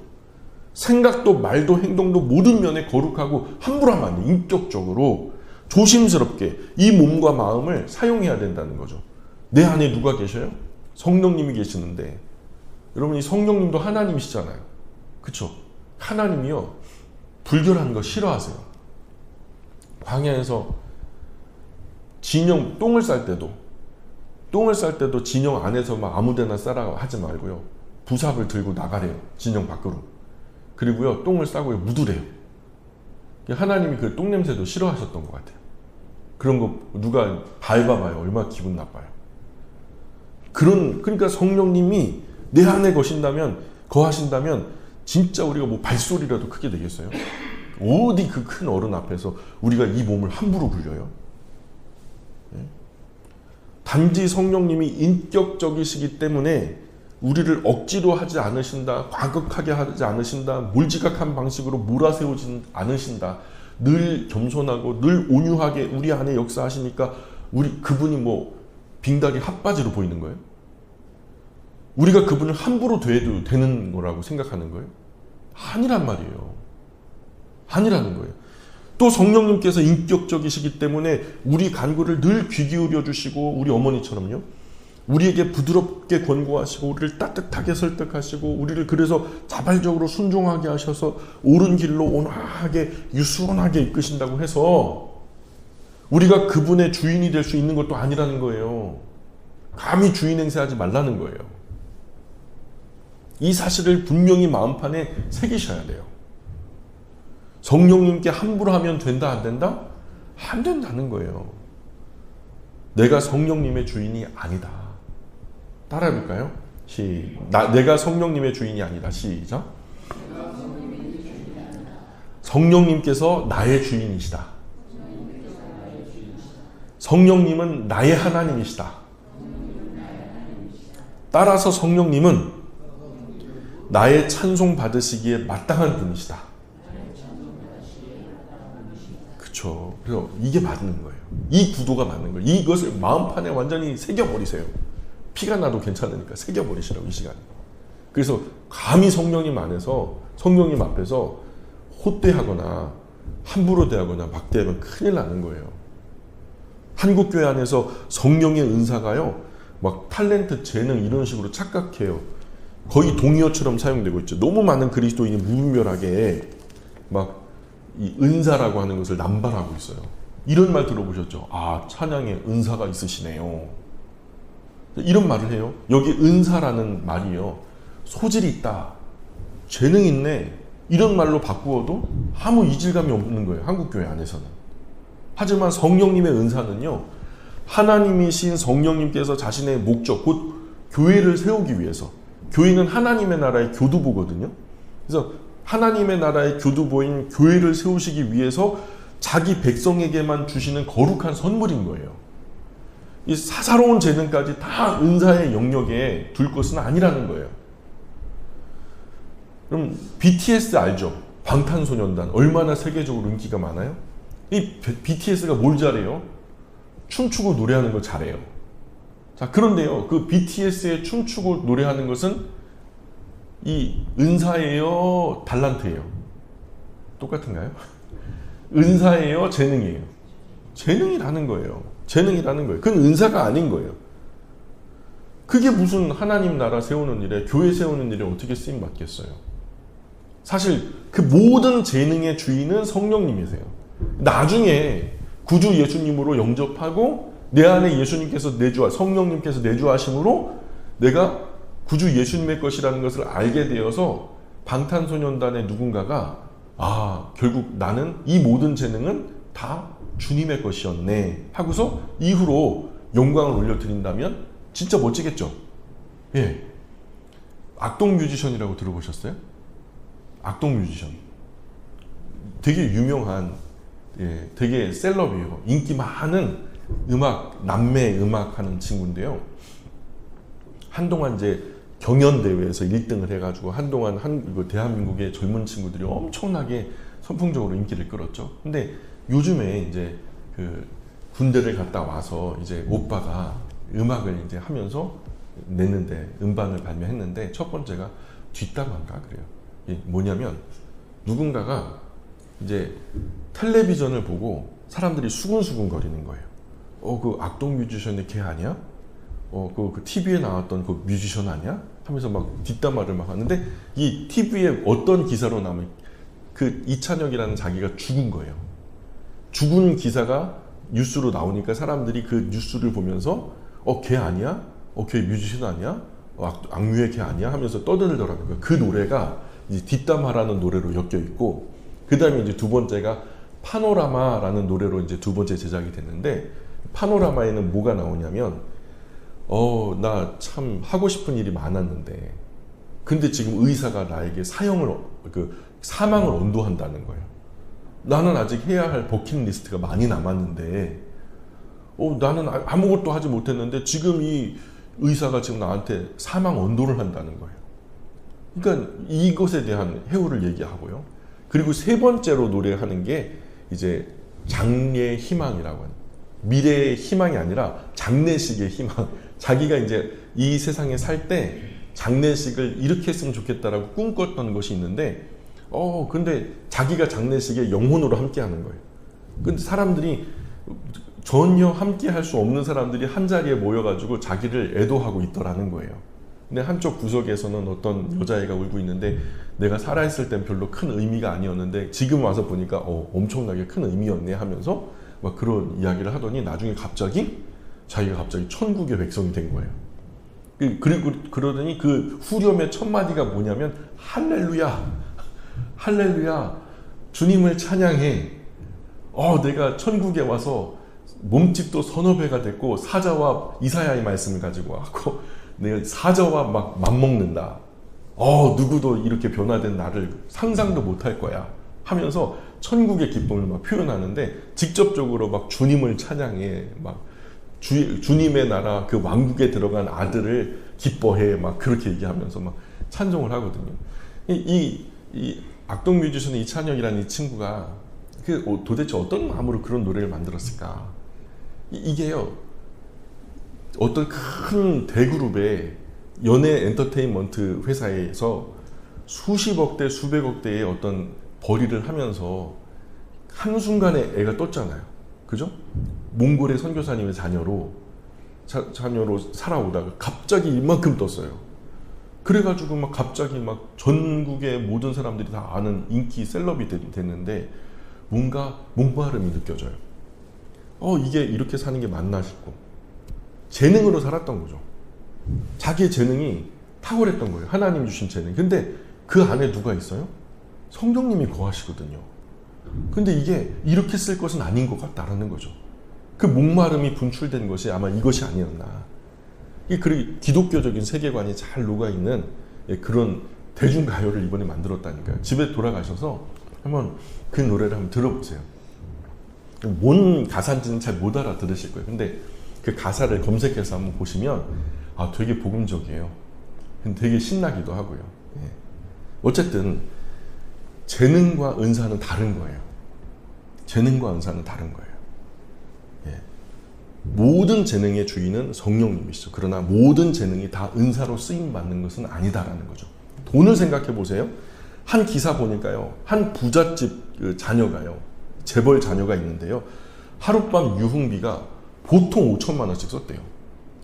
생각도 말도 행동도 모든 면에 거룩하고 함부로 하면 안 돼. 인격적으로 조심스럽게 이 몸과 마음을 사용해야 된다는 거죠. 내 안에 누가 계셔요? 성령님이 계시는데 여러분 이 성령님도 하나님이시잖아요. 그쵸? 하나님이요. 불결한 거 싫어하세요. 광야에서 진영 똥을 쌀 때도 진영 안에서 막 아무데나 싸라 하지 말고요. 부삽을 들고 나가래요. 진영 밖으로. 그리고요 똥을 싸고 묻으래요. 하나님이 그 똥 냄새도 싫어하셨던 것 같아요. 그런 거 누가 밟아봐요. 얼마나 기분 나빠요. 그러니까 성령님이 내 안에 거하신다면 진짜 우리가 뭐 발소리라도 크게 되겠어요? 어디 그 큰 어른 앞에서 우리가 이 몸을 함부로 굴려요? 단지 성령님이 인격적이시기 때문에 우리를 억지로 하지 않으신다, 과격하게 하지 않으신다, 몰지각한 방식으로 몰아세우지 않으신다. 늘 겸손하고 늘 온유하게 우리 안에 역사하시니까 그분이 뭐 빙다리 핫바지로 보이는 거예요? 우리가 그분을 함부로 대해도 되는 거라고 생각하는 거예요? 아니란 말이에요. 아니라는 거예요. 또 성령님께서 인격적이시기 때문에 우리 간구를 늘 귀 기울여 주시고 우리 어머니처럼요. 우리에게 부드럽게 권고하시고 우리를 따뜻하게 설득하시고 우리를 그래서 자발적으로 순종하게 하셔서 옳은 길로 온화하게 유순하게 이끄신다고 해서 우리가 그분의 주인이 될 수 있는 것도 아니라는 거예요. 감히 주인 행세하지 말라는 거예요. 이 사실을 분명히 마음판에 새기셔야 돼요. 성령님께 함부로 하면 된다 안 된다? 안 된다는 거예요. 내가 성령님의 주인이 아니다. 따라해볼까요? 내가 성령님의 주인이 아니다. 시작. 성령님께서 나의 주인이시다. 성령님은 나의 하나님이시다. 따라서 성령님은 나의 찬송 받으시기에 마땅한 분이시다. 그렇죠. 그래서 이게 맞는 거예요. 이 구도가 맞는 거예요. 이것을 마음판에 완전히 새겨버리세요. 피가 나도 괜찮으니까 새겨버리시라고 이 시간에. 그래서 감히 성령님 안에서 성령님 앞에서 헛되하거나 함부로 대하거나 막대하면 큰일 나는 거예요. 한국교회 안에서 성령의 은사가요, 막 탤런트, 재능 이런 식으로 착각해요. 거의 동의어처럼 사용되고 있죠. 너무 많은 그리스도인이 무분별하게 막 이 은사라고 하는 것을 남발하고 있어요. 이런 말 들어보셨죠? 아, 찬양에 은사가 있으시네요. 이런 말을 해요. 여기 은사라는 말이요, 소질이 있다, 재능이 있네, 이런 말로 바꾸어도 아무 이질감이 없는 거예요. 한국교회 안에서는. 하지만 성령님의 은사는요, 하나님이신 성령님께서 자신의 목적, 곧 교회를 세우기 위해서, 교회는 하나님의 나라의 교두보거든요. 그래서 하나님의 나라의 교두보인 교회를 세우시기 위해서 자기 백성에게만 주시는 거룩한 선물인 거예요. 이 사사로운 재능까지 다 은사의 영역에 둘 것은 아니라는 거예요. 그럼 BTS 알죠? 방탄소년단 얼마나 세계적으로 인기가 많아요? 이 BTS가 뭘 잘해요? 춤추고 노래하는 걸 잘해요. 자, 그런데요, 그 BTS의 춤추고 노래하는 것은 이 은사예요, 달란트예요? 똑같은가요? 은사예요, 재능이에요? 재능이라는 거예요. 재능이라는 거예요. 그건 은사가 아닌 거예요. 그게 무슨 하나님 나라 세우는 일에, 교회 세우는 일에 어떻게 쓰임 받겠어요? 사실 그 모든 재능의 주인은 성령님이세요. 나중에 구주 예수님으로 영접하고 내 안에 예수님께서 성령님께서 내주하심으로 내가 구주 예수님의 것이라는 것을 알게 되어서 방탄소년단의 누군가가 결국 나는 이 모든 재능은 다 주님의 것이었네 하고서 이후로 영광을 올려드린다면 진짜 멋지겠죠? 예. 악동 뮤지션이라고 들어보셨어요? 악동 뮤지션. 되게 유명한, 되게 셀럽이에요. 인기 많은 남매 음악 하는 친구인데요. 한동안 이제 경연대회에서 1등을 해가지고 한동안 대한민국의 젊은 친구들이 엄청나게 선풍적으로 인기를 끌었죠. 근데 요즘에 이제 그 군대를 갔다 와서 이제 오빠가 음악을 이제 하면서 냈는데, 음반을 발매했는데, 첫 번째가 뒷담화인가 그래요. 뭐냐면, 누군가가 이제 텔레비전을 보고 사람들이 수근수근 거리는 거예요. 그 악동 뮤지션의 걔 아니야? 그 TV에 나왔던 그 뮤지션 아니야? 하면서 막 뒷담화를 막 하는데, 이 TV에 어떤 기사로 나오면 그 이찬혁이라는 자기가 죽은 거예요. 죽은 기사가 뉴스로 나오니까 사람들이 그 뉴스를 보면서 걔 아니야? 걔 뮤지션 아니야? 악뮤의 걔 아니야? 하면서 떠들더라는 거예요. 그 노래가 이제 뒷담화라는 노래로 엮여 있고, 그 다음에 이제 두 번째가 파노라마라는 노래로 이제 두 번째 제작이 됐는데, 파노라마에는 뭐가 나오냐면, 나 참 하고 싶은 일이 많았는데, 근데 지금 의사가 나에게 사망을 언도한다는 거예요. 나는 아직 해야 할 버킷리스트가 많이 남았는데, 나는 아무것도 하지 못했는데 지금 이 의사가 지금 나한테 사망 언도를 한다는 거예요. 그러니까 이것에 대한 해오를 얘기하고요. 그리고 세 번째로 노래하는 게 이제 장래의 희망이라고 하는, 미래의 희망이 아니라 장례식의 희망. 자기가 이제 이 세상에 살 때 장례식을 이렇게 했으면 좋겠다라고 꿈꿨던 것이 있는데, 근데 자기가 장례식에 영혼으로 함께 하는 거예요. 근데 사람들이 전혀 함께 할 수 없는 사람들이 한 자리에 모여가지고 자기를 애도하고 있더라는 거예요. 근데 한쪽 구석에서는 어떤 여자애가 울고 있는데, 내가 살아있을 땐 별로 큰 의미가 아니었는데 지금 와서 보니까 엄청나게 큰 의미였네 하면서 막 그런 이야기를 하더니, 나중에 자기가 갑자기 천국의 백성이 된 거예요. 그리고 그러더니 그 후렴의 첫 마디가 뭐냐면, 할렐루야, 할렐루야, 주님을 찬양해. 내가 천국에 와서 몸집도 서너 배가 됐고 사자와 이사야의 말씀을 가지고 왔고 내가 사자와 막 맞먹는다. 누구도 이렇게 변화된 나를 상상도 못할 거야 하면서 천국의 기쁨을 막 표현하는데, 직접적으로 막 주님을 찬양해, 막 주님의 나라 그 왕국에 들어간 아들을 기뻐해, 막 그렇게 얘기하면서 막 찬송을 하거든요. 이 악동 뮤지션 이찬혁이라는 이 친구가 도대체 어떤 마음으로 그런 노래를 만들었을까? 이게요, 어떤 큰 대그룹의 연예 엔터테인먼트 회사에서 수십억 대 수백억 대의 어떤 벌이를 하면서 한순간에 애가 떴잖아요. 그죠? 몽골의 선교사님의 자녀로 살아오다가 갑자기 이만큼 떴어요. 그래가지고 막 갑자기 막 전국의 모든 사람들이 다 아는 인기 셀럽이 됐는데 뭔가 목마름이 느껴져요. 이게 이렇게 사는 게 맞나 싶고, 재능으로 살았던 거죠. 자기의 재능이 탁월했던 거예요. 하나님 주신 재능. 근데 그 안에 누가 있어요? 성령님이 거하시거든요. 근데 이게 이렇게 쓸 것은 아닌 것 같다라는 거죠. 그 목마름이 분출된 것이 아마 이것이 아니었나. 그리고 기독교적인 세계관이 잘 녹아있는 그런 대중가요를 이번에 만들었다니까요. 집에 돌아가셔서 한번 그 노래를 한번 들어보세요. 뭔 가사인지는 잘 못 알아들으실 거예요. 근데 그 가사를 검색해서 한번 보시면 되게 복음적이에요. 되게 신나기도 하고요. 어쨌든 재능과 은사는 다른 거예요. 재능과 은사는 다른 거예요. 모든 재능의 주인은 성령님이시죠. 그러나 모든 재능이 다 은사로 쓰임받는 것은 아니다라는 거죠. 돈을 생각해 보세요. 한 기사 보니까요, 한 부잣집 자녀가요, 재벌 자녀가 있는데요, 하룻밤 유흥비가 보통 5천만 원씩 썼대요.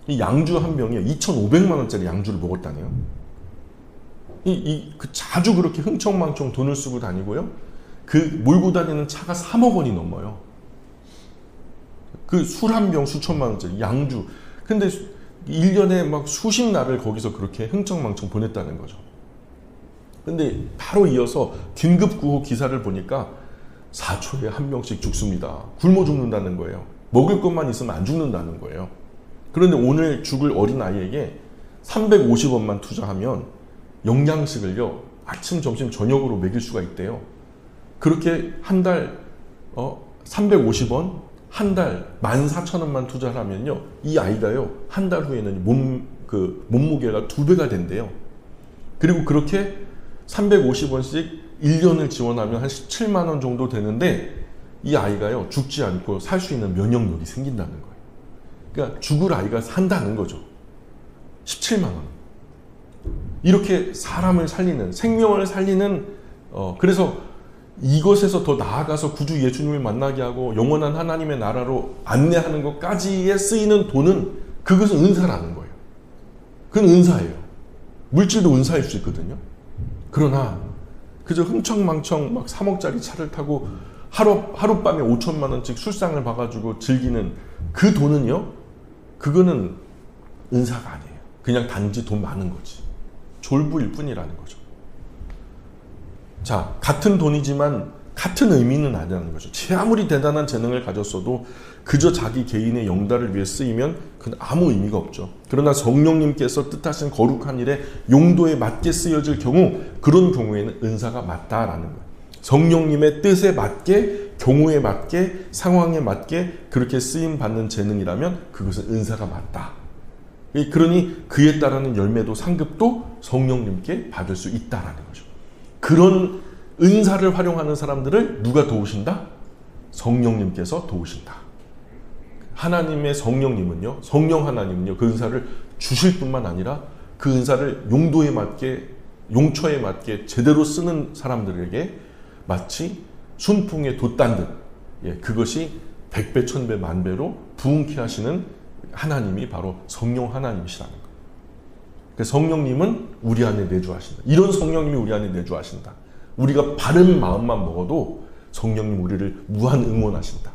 이 양주 한 병에 2,500만 원짜리 양주를 먹었다네요. 자주 그렇게 흥청망청 돈을 쓰고 다니고요, 몰고 다니는 차가 3억 원이 넘어요. 술 한 병 수천만 원짜리 양주. 근데 1년에 막 수십 날을 거기서 그렇게 흥청망청 보냈다는 거죠. 근데 바로 이어서 긴급 구호 기사를 보니까 4초에 한 명씩 죽습니다. 굶어 죽는다는 거예요. 먹을 것만 있으면 안 죽는다는 거예요. 그런데 오늘 죽을 어린아이에게 350원만 투자하면 영양식을요, 아침, 점심, 저녁으로 먹일 수가 있대요. 그렇게 한 달 350원, 한 달 14,000원만 투자를 하면요, 이 아이가요, 한 달 후에는 몸무게가 2배가 된대요. 그리고 그렇게 350원씩 1년을 지원하면 한 17만 원 정도 되는데, 이 아이가요, 죽지 않고 살 수 있는 면역력이 생긴다는 거예요. 그러니까 죽을 아이가 산다는 거죠. 17만 원. 이렇게 사람을 살리는, 생명을 살리는, 그래서 이것에서 더 나아가서 구주 예수님을 만나게 하고 영원한 하나님의 나라로 안내하는 것까지에 쓰이는 돈은, 그것은 은사라는 거예요. 그건 은사예요. 물질도 은사일 수 있거든요. 그러나 그저 흥청망청 막 3억짜리 차를 타고 하룻밤에 5천만 원씩 술상을 봐가지고 즐기는 그 돈은요, 그거는 은사가 아니에요. 그냥 단지 돈 많은 거지. 졸부일 뿐이라는 거죠. 자, 같은 돈이지만 같은 의미는 아니라는 거죠. 아무리 대단한 재능을 가졌어도 그저 자기 개인의 영달을 위해 쓰이면 그건 아무 의미가 없죠. 그러나 성령님께서 뜻하신 거룩한 일에 용도에 맞게 쓰여질 경우, 그런 경우에는 은사가 맞다라는 거예요. 성령님의 뜻에 맞게, 경우에 맞게, 상황에 맞게 그렇게 쓰임받는 재능이라면 그것은 은사가 맞다. 그러니 그에 따르는 열매도 상급도 성령님께 받을 수 있다라는 거죠. 그런 은사를 활용하는 사람들을 누가 도우신다? 성령님께서 도우신다. 하나님의 성령님은요, 성령 하나님은요, 그 은사를 주실 뿐만 아니라 그 은사를 용도에 맞게, 용처에 맞게 제대로 쓰는 사람들에게 마치 순풍에 돛단 듯, 그것이 100배, 1000배, 만배로 부흥케 하시는 하나님이 바로 성령 하나님이시라는 거예요. 그래서 성령님은 우리 안에 내주하신다. 이런 성령님이 우리 안에 내주하신다. 우리가 바른 마음만 먹어도 성령님 우리를 무한 응원하신다.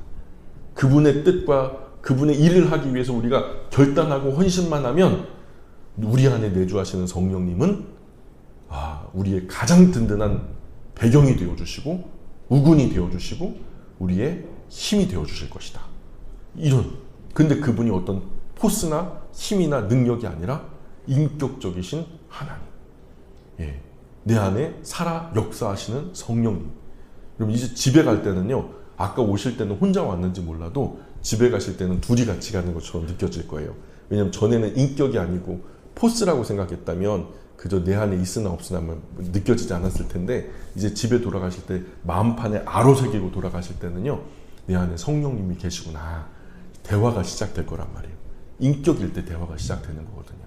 그분의 뜻과 그분의 일을 하기 위해서 우리가 결단하고 헌신만 하면 우리 안에 내주하시는 성령님은 우리의 가장 든든한 배경이 되어주시고 우군이 되어주시고 우리의 힘이 되어주실 것이다. 근데 그분이 어떤 포스나 힘이나 능력이 아니라 인격적이신 하나님, 내 안에 살아 역사하시는 성령님. 그럼 이제 집에 갈 때는요, 아까 오실 때는 혼자 왔는지 몰라도 집에 가실 때는 둘이 같이 가는 것처럼 느껴질 거예요. 왜냐하면 전에는 인격이 아니고 포스라고 생각했다면 그저 내 안에 있으나 없으나만 느껴지지 않았을 텐데 이제 집에 돌아가실 때 마음판에 아로 새기고 돌아가실 때는요, 내 안에 성령님이 계시구나, 대화가 시작될 거란 말이에요. 인격일 때 대화가 시작되는 거거든요.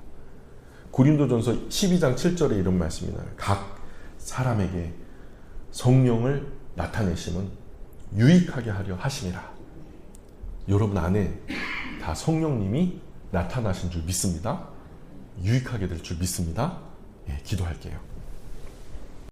고린도전서 12장 7절에 이런 말씀이 나와요. 각 사람에게 성령을 나타내심은 유익하게 하려 하심이라. 여러분 안에 다 성령님이 나타나신 줄 믿습니다. 유익하게 될 줄 믿습니다. 예, 기도할게요.